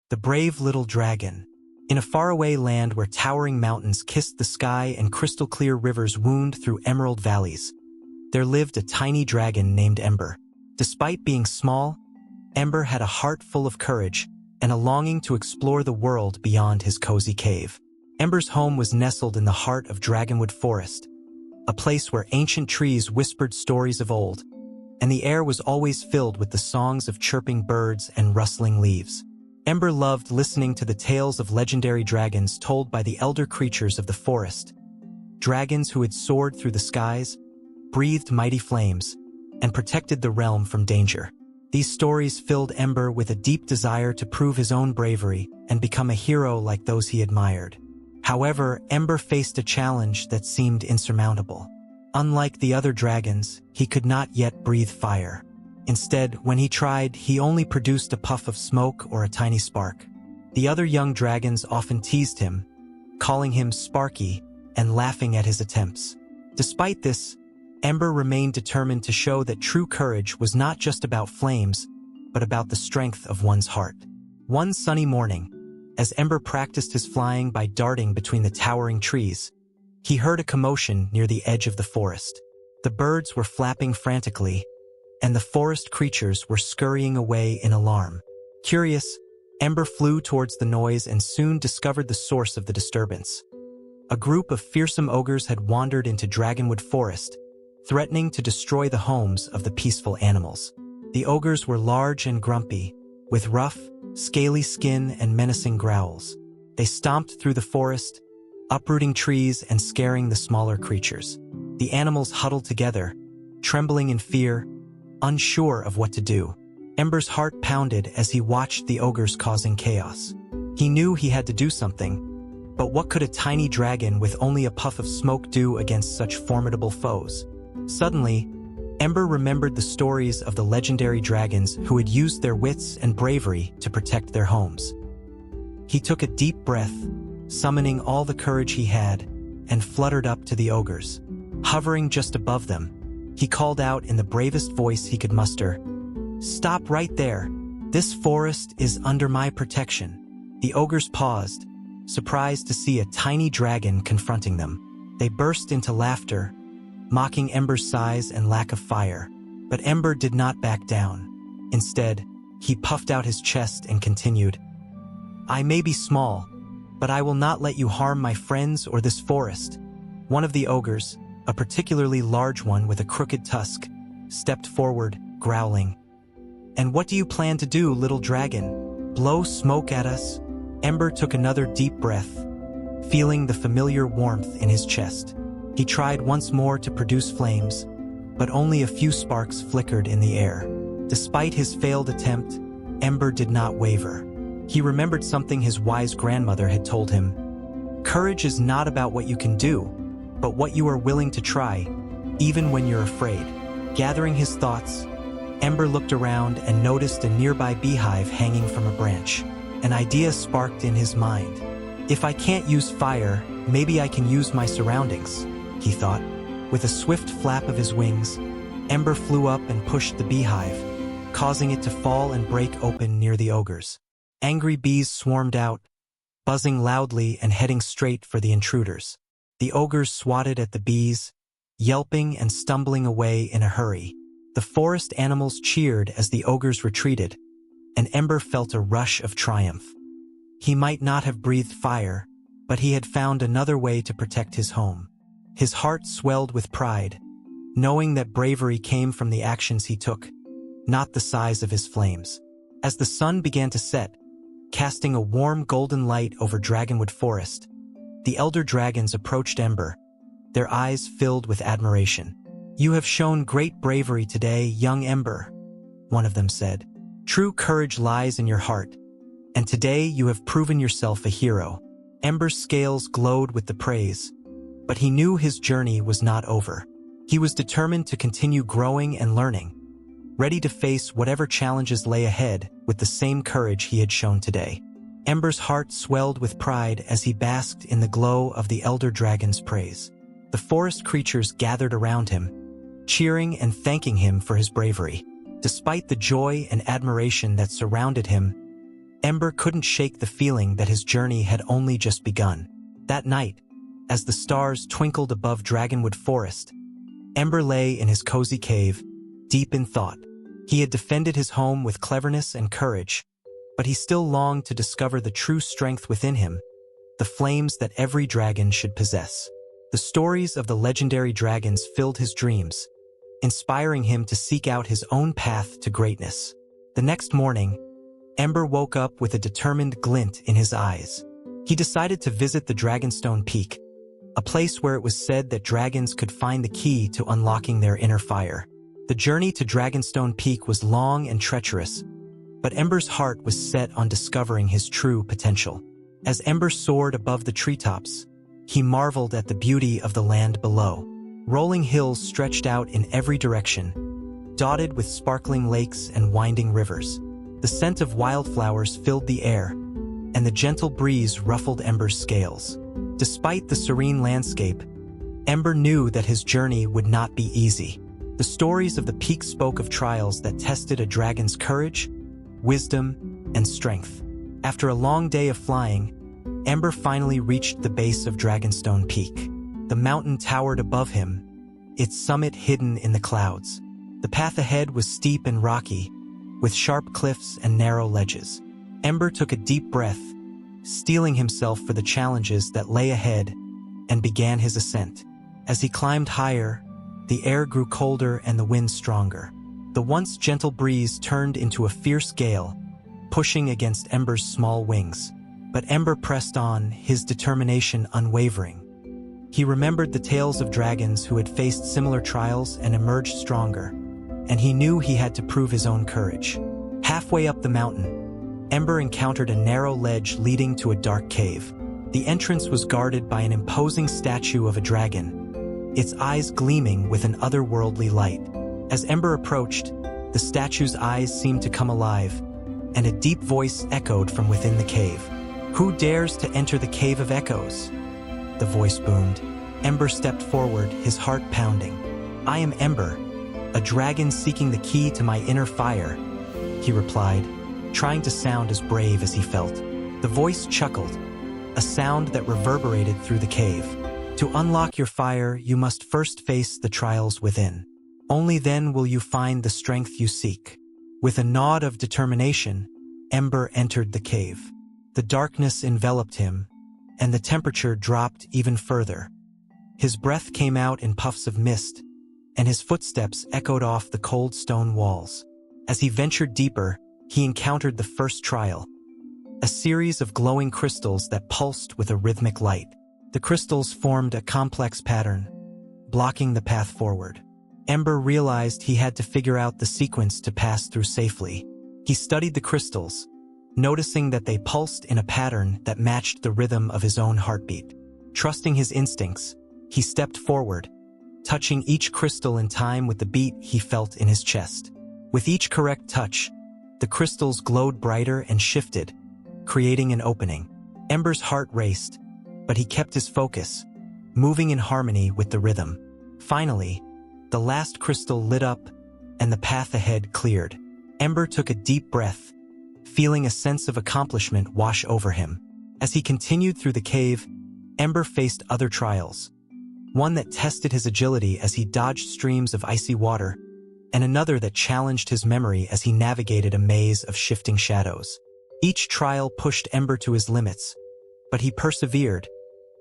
The brave little dragon. In a faraway land where towering mountains kissed the sky and crystal-clear rivers wound through emerald valleys, there lived a tiny dragon named Ember. Despite being small, Ember had a heart full of courage and a longing to explore the world beyond his cozy cave. Ember's home was nestled in the heart of Dragonwood Forest, a place where ancient trees whispered stories of old, and the air was always filled with the songs of chirping birds and rustling leaves. Ember loved listening to the tales of legendary dragons told by the elder creatures of the forest, dragons who had soared through the skies, breathed mighty flames, and protected the realm from danger. These stories filled Ember with a deep desire to prove his own bravery and become a hero like those he admired. However, Ember faced a challenge that seemed insurmountable. Unlike the other dragons, he could not yet breathe fire. Instead, when he tried, he only produced a puff of smoke or a tiny spark. The other young dragons often teased him, calling him Sparky and laughing at his attempts. Despite this, Ember remained determined to show that true courage was not just about flames, but about the strength of one's heart. One sunny morning, as Ember practiced his flying by darting between the towering trees, he heard a commotion near the edge of the forest. The birds were flapping frantically, and the forest creatures were scurrying away in alarm. Curious, Ember flew towards the noise and soon discovered the source of the disturbance. A group of fearsome ogres had wandered into Dragonwood Forest, threatening to destroy the homes of the peaceful animals. The ogres were large and grumpy, with rough, scaly skin and menacing growls. They stomped through the forest, uprooting trees and scaring the smaller creatures. The animals huddled together, trembling in fear, unsure of what to do. Ember's heart pounded as he watched the ogres causing chaos. He knew he had to do something, but what could a tiny dragon with only a puff of smoke do against such formidable foes? Suddenly, Ember remembered the stories of the legendary dragons who had used their wits and bravery to protect their homes. He took a deep breath, summoning all the courage he had, and fluttered up to the ogres. Hovering just above them, he called out in the bravest voice he could muster, "Stop right there! This forest is under my protection." The ogres paused, surprised to see a tiny dragon confronting them. They burst into laughter, mocking Ember's size and lack of fire. But Ember did not back down. Instead, he puffed out his chest and continued, "I may be small, but I will not let you harm my friends or this forest." One of the ogres, a particularly large one with a crooked tusk, stepped forward, growling, "And what do you plan to do, little dragon? Blow smoke at us?" Ember took another deep breath, feeling the familiar warmth in his chest. He tried once more to produce flames, but only a few sparks flickered in the air. Despite his failed attempt, Ember did not waver. He remembered something his wise grandmother had told him. Courage is not about what you can do, but what you are willing to try, even when you're afraid. Gathering his thoughts, Ember looked around and noticed a nearby beehive hanging from a branch. An idea sparked in his mind. "If I can't use fire, maybe I can use my surroundings," he thought. With a swift flap of his wings, Ember flew up and pushed the beehive, causing it to fall and break open near the ogres. Angry bees swarmed out, buzzing loudly and heading straight for the intruders. The ogres swatted at the bees, yelping and stumbling away in a hurry. The forest animals cheered as the ogres retreated, and Ember felt a rush of triumph. He might not have breathed fire, but he had found another way to protect his home. His heart swelled with pride, knowing that bravery came from the actions he took, not the size of his flames. As the sun began to set, casting a warm golden light over Dragonwood Forest, the elder dragons approached Ember, their eyes filled with admiration. "You have shown great bravery today, young Ember," one of them said. "True courage lies in your heart, and today you have proven yourself a hero." Ember's scales glowed with the praise, but he knew his journey was not over. He was determined to continue growing and learning, ready to face whatever challenges lay ahead with the same courage he had shown today. Ember's heart swelled with pride as he basked in the glow of the elder dragon's praise. The forest creatures gathered around him, cheering and thanking him for his bravery. Despite the joy and admiration that surrounded him, Ember couldn't shake the feeling that his journey had only just begun. That night, as the stars twinkled above Dragonwood Forest, Ember lay in his cozy cave, deep in thought. He had defended his home with cleverness and courage, but he still longed to discover the true strength within him, the flames that every dragon should possess. The stories of the legendary dragons filled his dreams, inspiring him to seek out his own path to greatness. The next morning, Ember woke up with a determined glint in his eyes. He decided to visit the Dragonstone Peak, a place where it was said that dragons could find the key to unlocking their inner fire. The journey to Dragonstone Peak was long and treacherous, but Ember's heart was set on discovering his true potential. As Ember soared above the treetops, he marveled at the beauty of the land below. Rolling hills stretched out in every direction, dotted with sparkling lakes and winding rivers. The scent of wildflowers filled the air, and the gentle breeze ruffled Ember's scales. Despite the serene landscape, Ember knew that his journey would not be easy. The stories of the peak spoke of trials that tested a dragon's courage, wisdom, and strength. After a long day of flying, Ember finally reached the base of Dragonstone Peak. The mountain towered above him, its summit hidden in the clouds. The path ahead was steep and rocky, with sharp cliffs and narrow ledges. Ember took a deep breath, steeling himself for the challenges that lay ahead, and began his ascent. As he climbed higher, the air grew colder and the wind stronger. The once gentle breeze turned into a fierce gale, pushing against Ember's small wings. But Ember pressed on, his determination unwavering. He remembered the tales of dragons who had faced similar trials and emerged stronger, and he knew he had to prove his own courage. Halfway up the mountain, Ember encountered a narrow ledge leading to a dark cave. The entrance was guarded by an imposing statue of a dragon, its eyes gleaming with an otherworldly light. As Ember approached, the statue's eyes seemed to come alive, and a deep voice echoed from within the cave. "Who dares to enter the Cave of Echoes?" the voice boomed. Ember stepped forward, his heart pounding. "I am Ember, a dragon seeking the key to my inner fire," he replied, trying to sound as brave as he felt. The voice chuckled, a sound that reverberated through the cave. "To unlock your fire, you must first face the trials within. Only then will you find the strength you seek." With a nod of determination, Ember entered the cave. The darkness enveloped him, and the temperature dropped even further. His breath came out in puffs of mist, and his footsteps echoed off the cold stone walls. As he ventured deeper, he encountered the first trial, a series of glowing crystals that pulsed with a rhythmic light. The crystals formed a complex pattern, blocking the path forward. Ember realized he had to figure out the sequence to pass through safely. He studied the crystals, noticing that they pulsed in a pattern that matched the rhythm of his own heartbeat. Trusting his instincts, he stepped forward, touching each crystal in time with the beat he felt in his chest. With each correct touch, the crystals glowed brighter and shifted, creating an opening. Ember's heart raced, but he kept his focus, moving in harmony with the rhythm. Finally, the last crystal lit up, and the path ahead cleared. Ember took a deep breath, feeling a sense of accomplishment wash over him. As he continued through the cave, Ember faced other trials. One that tested his agility as he dodged streams of icy water, and another that challenged his memory as he navigated a maze of shifting shadows. Each trial pushed Ember to his limits, but he persevered,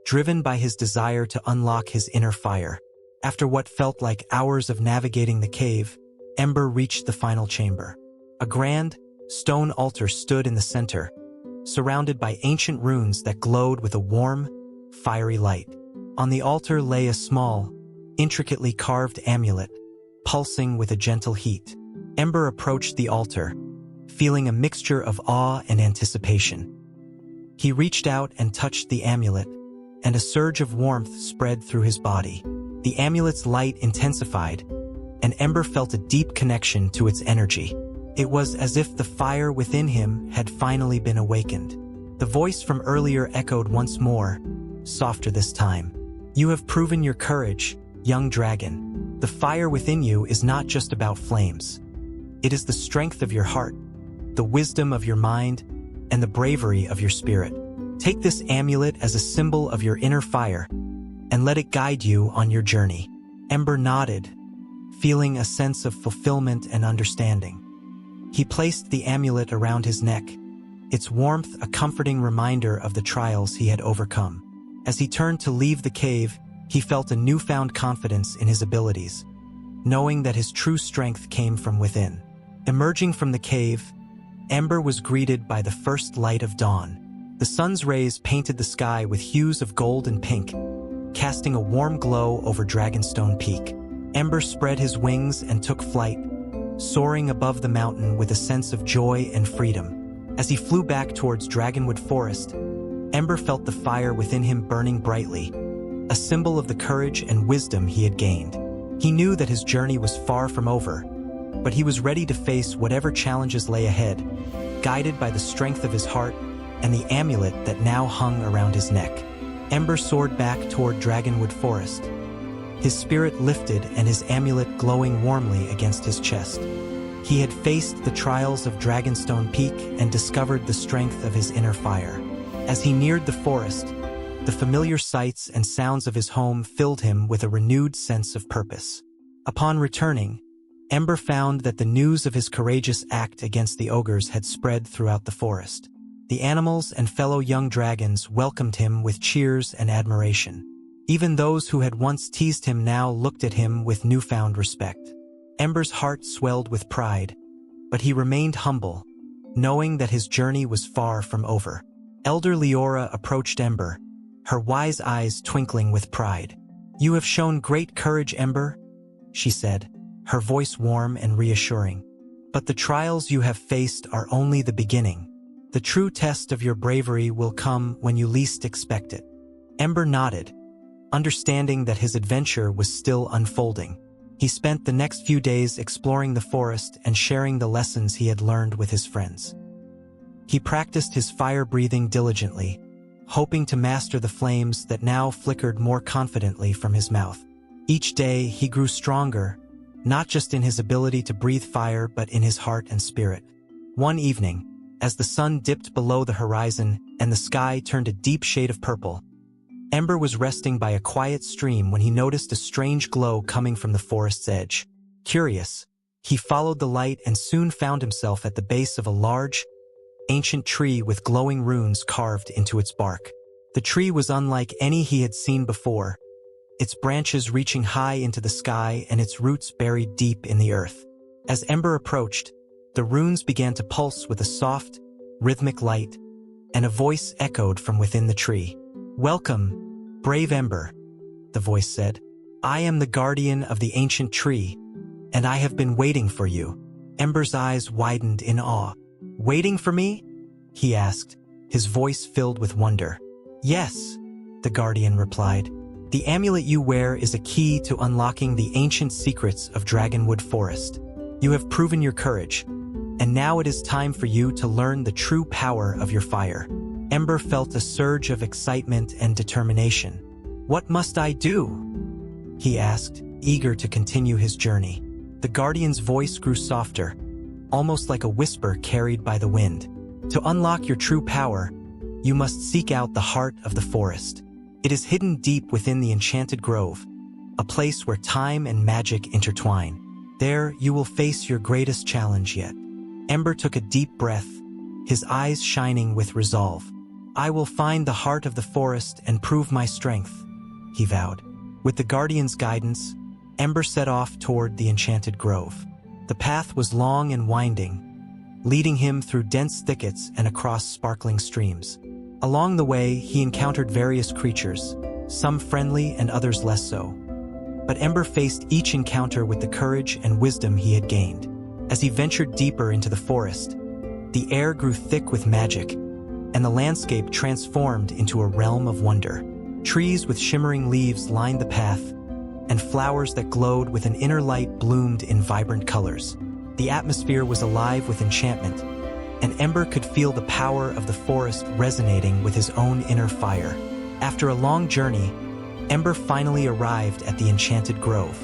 driven by his desire to unlock his inner fire. After what felt like hours of navigating the cave, Ember reached the final chamber. A grand, stone altar stood in the center, surrounded by ancient runes that glowed with a warm, fiery light. On the altar lay a small, intricately carved amulet, pulsing with a gentle heat. Ember approached the altar, feeling a mixture of awe and anticipation. He reached out and touched the amulet, and a surge of warmth spread through his body. The amulet's light intensified, and Ember felt a deep connection to its energy. It was as if the fire within him had finally been awakened. The voice from earlier echoed once more, softer this time. "You have proven your courage, young dragon. The fire within you is not just about flames. It is the strength of your heart, the wisdom of your mind, and the bravery of your spirit. Take this amulet as a symbol of your inner fire, and let it guide you on your journey." Ember nodded, feeling a sense of fulfillment and understanding. He placed the amulet around his neck, its warmth a comforting reminder of the trials he had overcome. As he turned to leave the cave, he felt a newfound confidence in his abilities, knowing that his true strength came from within. Emerging from the cave, Ember was greeted by the first light of dawn. The sun's rays painted the sky with hues of gold and pink, casting a warm glow over Dragonstone Peak. Ember spread his wings and took flight, soaring above the mountain with a sense of joy and freedom. As he flew back towards Dragonwood Forest, Ember felt the fire within him burning brightly, a symbol of the courage and wisdom he had gained. He knew that his journey was far from over, but he was ready to face whatever challenges lay ahead, guided by the strength of his heart and the amulet that now hung around his neck. Ember soared back toward Dragonwood Forest, his spirit lifted and his amulet glowing warmly against his chest. He had faced the trials of Dragonstone Peak and discovered the strength of his inner fire. As he neared the forest, the familiar sights and sounds of his home filled him with a renewed sense of purpose. Upon returning, Ember found that the news of his courageous act against the ogres had spread throughout the forest. The animals and fellow young dragons welcomed him with cheers and admiration. Even those who had once teased him now looked at him with newfound respect. Ember's heart swelled with pride, but he remained humble, knowing that his journey was far from over. Elder Leora approached Ember, her wise eyes twinkling with pride. "You have shown great courage, Ember," she said, her voice warm and reassuring. "But the trials you have faced are only the beginning. The true test of your bravery will come when you least expect it." Ember nodded, understanding that his adventure was still unfolding. He spent the next few days exploring the forest and sharing the lessons he had learned with his friends. He practiced his fire breathing diligently, hoping to master the flames that now flickered more confidently from his mouth. Each day he grew stronger, not just in his ability to breathe fire but in his heart and spirit. One evening, as the sun dipped below the horizon and the sky turned a deep shade of purple, Ember was resting by a quiet stream when he noticed a strange glow coming from the forest's edge. Curious, he followed the light and soon found himself at the base of a large, ancient tree with glowing runes carved into its bark. The tree was unlike any he had seen before, its branches reaching high into the sky and its roots buried deep in the earth. As Ember approached, the runes began to pulse with a soft, rhythmic light, and a voice echoed from within the tree. "Welcome, brave Ember," the voice said. "I am the guardian of the ancient tree, and I have been waiting for you." Ember's eyes widened in awe. "Waiting for me?" he asked, his voice filled with wonder. "Yes," the guardian replied. "The amulet you wear is a key to unlocking the ancient secrets of Dragonwood Forest. You have proven your courage, and now it is time for you to learn the true power of your fire." Ember felt a surge of excitement and determination. "What must I do?" he asked, eager to continue his journey. The guardian's voice grew softer, almost like a whisper carried by the wind. "To unlock your true power, you must seek out the heart of the forest. It is hidden deep within the enchanted grove, a place where time and magic intertwine. There, you will face your greatest challenge yet." Ember took a deep breath, his eyes shining with resolve. "I will find the heart of the forest and prove my strength," he vowed. With the guardian's guidance, Ember set off toward the enchanted grove. The path was long and winding, leading him through dense thickets and across sparkling streams. Along the way, he encountered various creatures, some friendly and others less so. But Ember faced each encounter with the courage and wisdom he had gained. As he ventured deeper into the forest, the air grew thick with magic, and the landscape transformed into a realm of wonder. Trees with shimmering leaves lined the path, and flowers that glowed with an inner light bloomed in vibrant colors. The atmosphere was alive with enchantment, and Ember could feel the power of the forest resonating with his own inner fire. After a long journey, Ember finally arrived at the enchanted grove.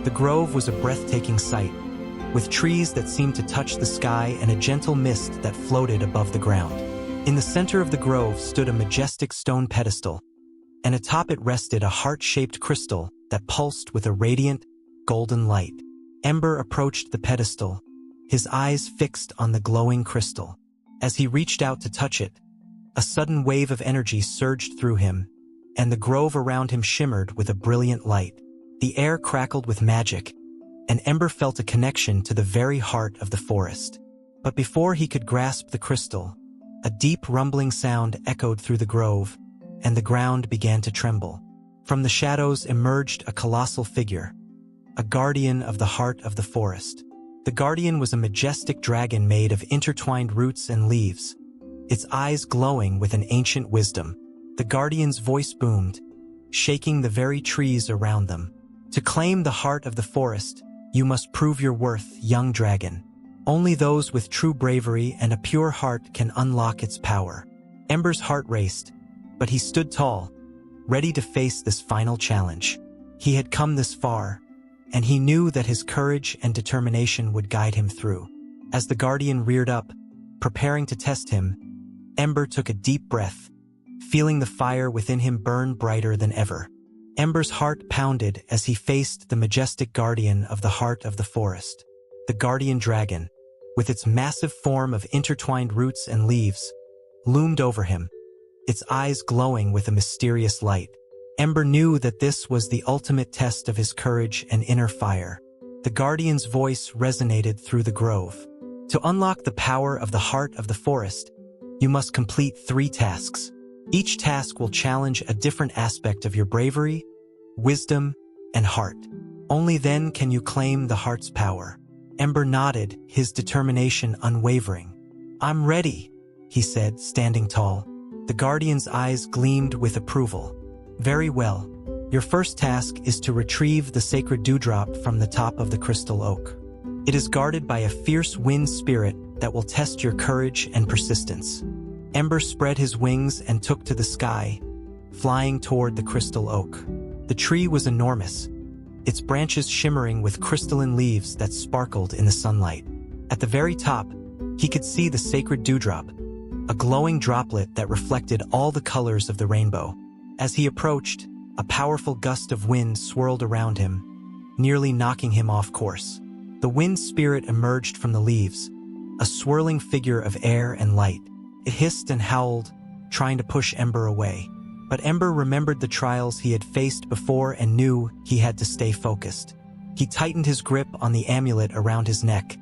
The grove was a breathtaking sight, with trees that seemed to touch the sky and a gentle mist that floated above the ground. In the center of the grove stood a majestic stone pedestal, and atop it rested a heart-shaped crystal that pulsed with a radiant, golden light. Ember approached the pedestal, his eyes fixed on the glowing crystal. As he reached out to touch it, a sudden wave of energy surged through him, and the grove around him shimmered with a brilliant light. The air crackled with magic, and Ember felt a connection to the very heart of the forest. But before he could grasp the crystal, a deep rumbling sound echoed through the grove, and the ground began to tremble. From the shadows emerged a colossal figure, a guardian of the heart of the forest. The guardian was a majestic dragon made of intertwined roots and leaves, its eyes glowing with an ancient wisdom. The guardian's voice boomed, shaking the very trees around them. To claim the heart of the forest, you must prove your worth, young dragon. Only those with true bravery and a pure heart can unlock its power. Ember's heart raced, but he stood tall, ready to face this final challenge. He had come this far, and he knew that his courage and determination would guide him through. As the guardian reared up, preparing to test him, Ember took a deep breath, feeling the fire within him burn brighter than ever. Ember's heart pounded as he faced the majestic guardian of the heart of the forest. The guardian dragon, with its massive form of intertwined roots and leaves, loomed over him, its eyes glowing with a mysterious light. Ember knew that this was the ultimate test of his courage and inner fire. The guardian's voice resonated through the grove. To unlock the power of the heart of the forest, you must complete 3 tasks. Each task will challenge a different aspect of your bravery, wisdom, and heart. Only then can you claim the heart's power. Ember nodded, his determination unwavering. "I'm ready," he said, standing tall. The guardian's eyes gleamed with approval. "Very well. Your first task is to retrieve the sacred dewdrop from the top of the crystal oak. It is guarded by a fierce wind spirit that will test your courage and persistence." Ember spread his wings and took to the sky, flying toward the crystal oak. The tree was enormous, its branches shimmering with crystalline leaves that sparkled in the sunlight. At the very top, he could see the sacred dewdrop, a glowing droplet that reflected all the colors of the rainbow. As he approached, a powerful gust of wind swirled around him, nearly knocking him off course. The wind spirit emerged from the leaves, a swirling figure of air and light. It hissed and howled, trying to push Ember away. But Ember remembered the trials he had faced before and knew he had to stay focused. He tightened his grip on the amulet around his neck,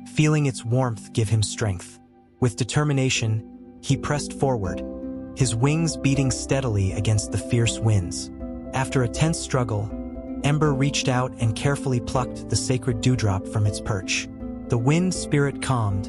feeling its warmth give him strength. With determination, he pressed forward, his wings beating steadily against the fierce winds. After a tense struggle, Ember reached out and carefully plucked the sacred dewdrop from its perch. The wind spirit calmed,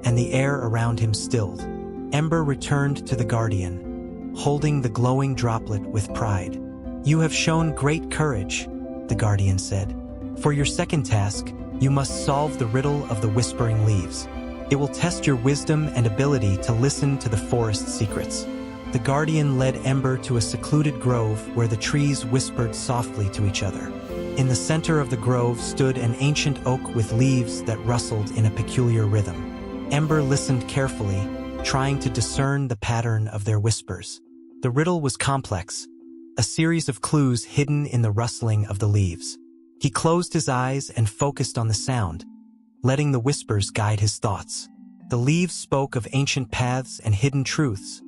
and the air around him stilled. Ember returned to the guardian, holding the glowing droplet with pride. "You have shown great courage," the guardian said. "For your second task, you must solve the riddle of the whispering leaves. It will test your wisdom and ability to listen to the forest's secrets." The guardian led Ember to a secluded grove where the trees whispered softly to each other. In the center of the grove stood an ancient oak with leaves that rustled in a peculiar rhythm. Ember listened carefully, trying to discern the pattern of their whispers. The riddle was complex, a series of clues hidden in the rustling of the leaves. He closed his eyes and focused on the sound, letting the whispers guide his thoughts. The leaves spoke of ancient paths and hidden truths,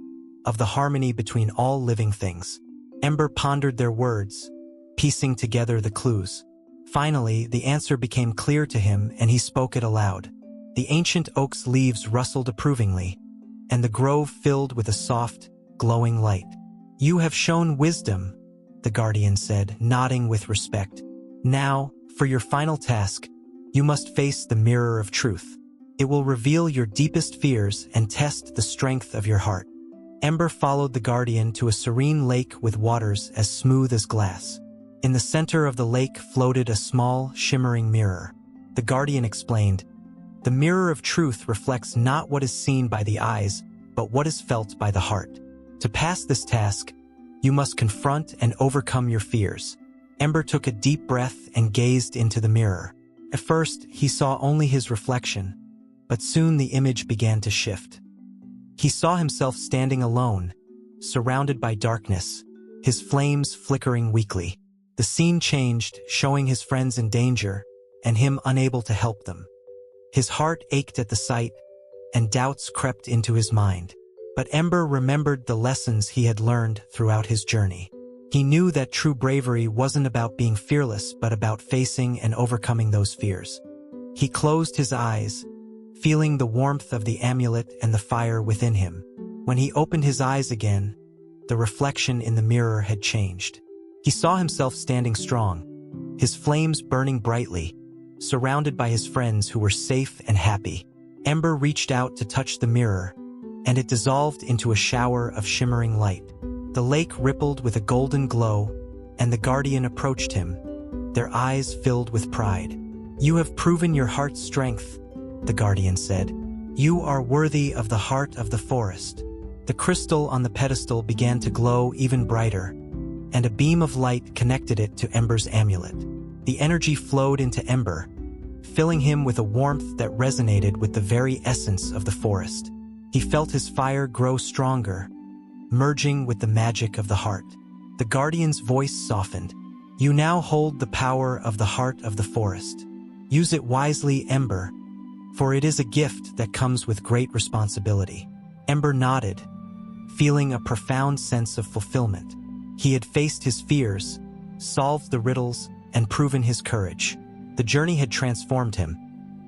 of the harmony between all living things. Ember pondered their words, piecing together the clues. Finally, the answer became clear to him and he spoke it aloud. The ancient oak's leaves rustled approvingly, and the grove filled with a soft, glowing light. "You have shown wisdom," the guardian said, nodding with respect. "Now, for your final task, you must face the mirror of truth. It will reveal your deepest fears and test the strength of your heart." Ember followed the guardian to a serene lake with waters as smooth as glass. In the center of the lake floated a small, shimmering mirror. The guardian explained, "The mirror of truth reflects not what is seen by the eyes, but what is felt by the heart. To pass this task, you must confront and overcome your fears." Ember took a deep breath and gazed into the mirror. At first, he saw only his reflection, but soon the image began to shift. He saw himself standing alone, surrounded by darkness, his flames flickering weakly. The scene changed, showing his friends in danger, and him unable to help them. His heart ached at the sight, and doubts crept into his mind. But Ember remembered the lessons he had learned throughout his journey. He knew that true bravery wasn't about being fearless, but about facing and overcoming those fears. He closed his eyes, feeling the warmth of the amulet and the fire within him. When he opened his eyes again, the reflection in the mirror had changed. He saw himself standing strong, his flames burning brightly, surrounded by his friends who were safe and happy. Ember reached out to touch the mirror, and it dissolved into a shower of shimmering light. The lake rippled with a golden glow, and the guardian approached him, their eyes filled with pride. "You have proven your heart's strength," the guardian said. "You are worthy of the heart of the forest." The crystal on the pedestal began to glow even brighter, and a beam of light connected it to Ember's amulet. The energy flowed into Ember, filling him with a warmth that resonated with the very essence of the forest. He felt his fire grow stronger, merging with the magic of the heart. The guardian's voice softened. "You now hold the power of the heart of the forest. Use it wisely, Ember, for it is a gift that comes with great responsibility." Ember nodded, feeling a profound sense of fulfillment. He had faced his fears, solved the riddles, and proven his courage. The journey had transformed him,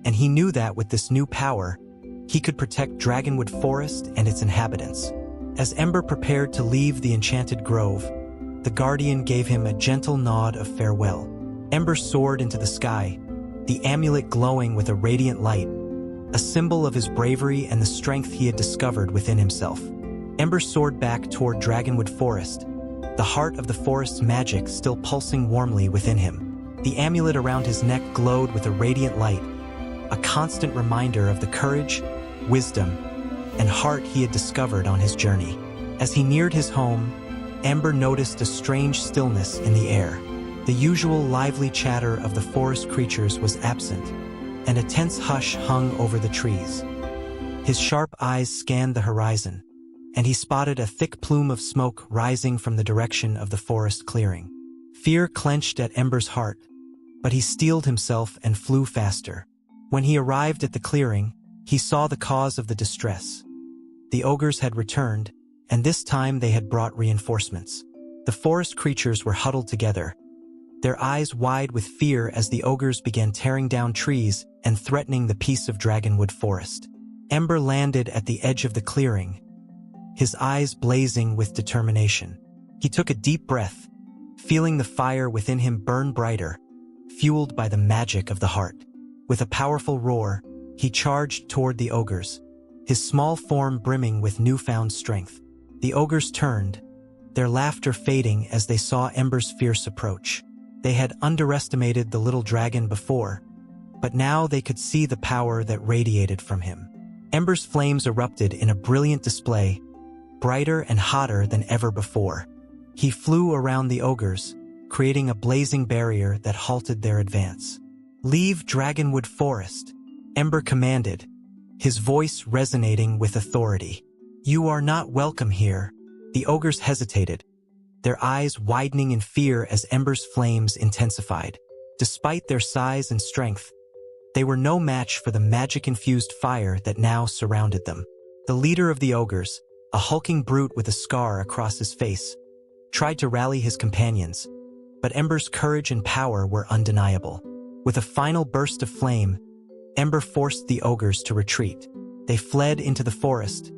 and he knew that with this new power, he could protect Dragonwood Forest and its inhabitants. As Ember prepared to leave the enchanted grove, the guardian gave him a gentle nod of farewell. Ember soared into the sky, the amulet glowing with a radiant light, a symbol of his bravery and the strength he had discovered within himself. Ember soared back toward Dragonwood Forest, the heart of the forest's magic still pulsing warmly within him. The amulet around his neck glowed with a radiant light, a constant reminder of the courage, wisdom, and heart he had discovered on his journey. As he neared his home, Ember noticed a strange stillness in the air. The usual lively chatter of the forest creatures was absent, and a tense hush hung over the trees. His sharp eyes scanned the horizon, and he spotted a thick plume of smoke rising from the direction of the forest clearing. Fear clenched at Ember's heart, but he steeled himself and flew faster. When he arrived at the clearing, he saw the cause of the distress. The ogres had returned, and this time they had brought reinforcements. The forest creatures were huddled together, their eyes wide with fear as the ogres began tearing down trees and threatening the peace of Dragonwood Forest. Ember landed at the edge of the clearing, his eyes blazing with determination. He took a deep breath, feeling the fire within him burn brighter, fueled by the magic of the heart. With a powerful roar, he charged toward the ogres, his small form brimming with newfound strength. The ogres turned, their laughter fading as they saw Ember's fierce approach. They had underestimated the little dragon before, but now they could see the power that radiated from him. Ember's flames erupted in a brilliant display, brighter and hotter than ever before. He flew around the ogres, creating a blazing barrier that halted their advance. "Leave Dragonwood Forest," Ember commanded, his voice resonating with authority. "You are not welcome here." The ogres hesitated, their eyes widening in fear as Ember's flames intensified. Despite their size and strength, they were no match for the magic-infused fire that now surrounded them. The leader of the ogres, a hulking brute with a scar across his face, tried to rally his companions, but Ember's courage and power were undeniable. With a final burst of flame, Ember forced the ogres to retreat. They fled into the forest,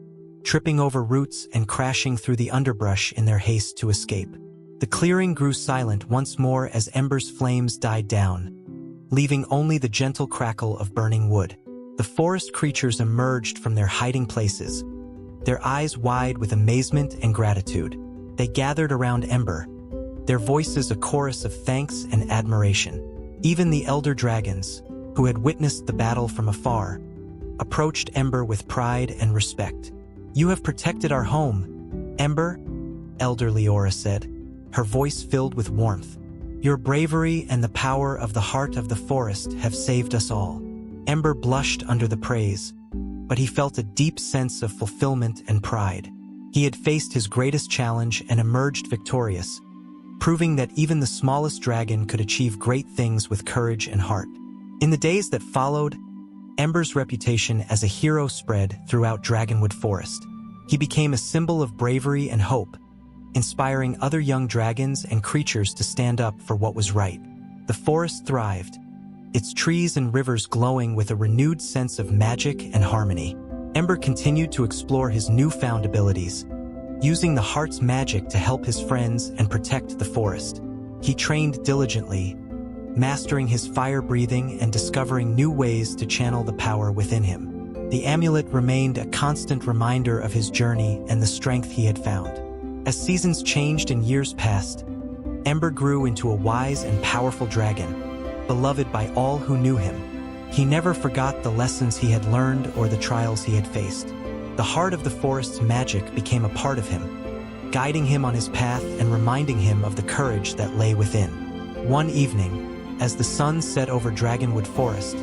tripping over roots and crashing through the underbrush in their haste to escape. The clearing grew silent once more as Ember's flames died down, leaving only the gentle crackle of burning wood. The forest creatures emerged from their hiding places, their eyes wide with amazement and gratitude. They gathered around Ember, their voices a chorus of thanks and admiration. Even the elder dragons, who had witnessed the battle from afar, approached Ember with pride and respect. "You have protected our home, Ember," Elder Leora said, her voice filled with warmth. "Your bravery and the power of the heart of the forest have saved us all." Ember blushed under the praise, but he felt a deep sense of fulfillment and pride. He had faced his greatest challenge and emerged victorious, proving that even the smallest dragon could achieve great things with courage and heart. In the days that followed, Ember's reputation as a hero spread throughout Dragonwood Forest. He became a symbol of bravery and hope, inspiring other young dragons and creatures to stand up for what was right. The forest thrived, its trees and rivers glowing with a renewed sense of magic and harmony. Ember continued to explore his newfound abilities, using the heart's magic to help his friends and protect the forest. He trained diligently, mastering his fire breathing and discovering new ways to channel the power within him. The amulet remained a constant reminder of his journey and the strength he had found. As seasons changed and years passed, Ember grew into a wise and powerful dragon, beloved by all who knew him. He never forgot the lessons he had learned or the trials he had faced. The heart of the forest's magic became a part of him, guiding him on his path and reminding him of the courage that lay within. One evening, as the sun set over Dragonwood Forest,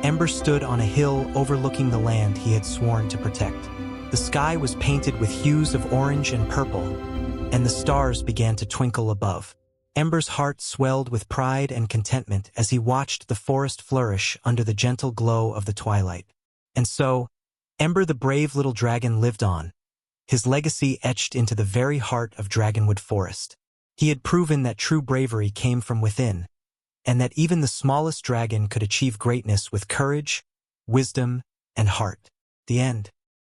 Ember stood on a hill overlooking the land he had sworn to protect. The sky was painted with hues of orange and purple, and the stars began to twinkle above. Ember's heart swelled with pride and contentment as he watched the forest flourish under the gentle glow of the twilight. And so, Ember the brave little dragon lived on, his legacy etched into the very heart of Dragonwood Forest. He had proven that true bravery came from within, and that even the smallest dragon could achieve greatness with courage, wisdom, and heart. The end.